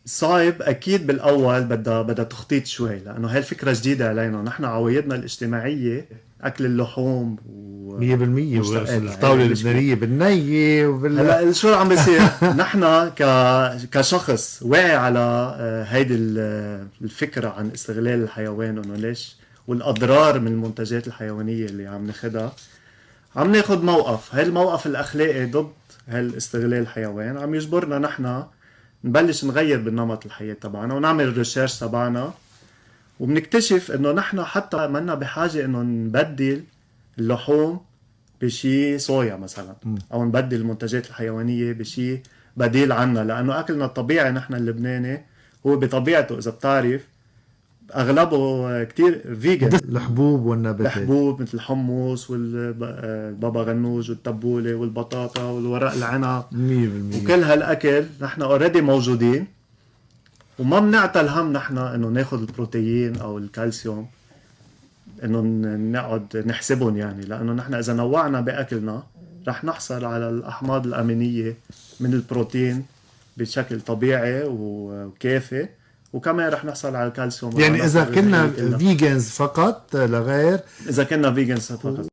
صعب اكيد بالاول، بدها تخطيط شوي، لانه هاي الفكره جديده علينا. نحن عوايدنا الاجتماعيه اكل اللحوم 100%. ومشتقاتها، هي الطاولة المشكله. اللبنانية بالنية هلا شو عم بيصير؟ نحن كشخص واعي على هيدي الفكره عن استغلال الحيوان، انه ليش والاضرار من المنتجات الحيوانيه اللي عم ناخدها، عم ناخد موقف. هاي الموقف الاخلاقي ضد هالاستغلال الحيوان عم يجبرنا نحن نبلش نغير بالنمط الحياة تبعنا ونعمل الريسيرش تبعنا، وبنكتشف انه نحن حتى منا بحاجة انه نبدل اللحوم بشي صويا مثلا، او نبدل المنتجات الحيوانية بشي بديل عنا، لانه اكلنا الطبيعي نحن اللبناني هو بطبيعته اذا بتعرف اغلبه كتير فيجن. الحبوب والنباتات. الحبوب مثل الحمص والبابا غنوج والتبولة والبطاطا والورق العنب 100%. وكل هالاكل نحن اوريدي موجودين، وما بنعتل هم نحن انه ناخذ البروتين او الكالسيوم انه نقعد نحسبهم، يعني لانه نحن اذا نوعنا باكلنا رح نحصل على الاحماض الامينيه من البروتين بشكل طبيعي وكافي، وكمان رح نحصل على الكالسيوم يعني والعناصر إذا كنا الغذائيه كلها فيجنز فقط لا غير. اذا كنا فيجنز فقط.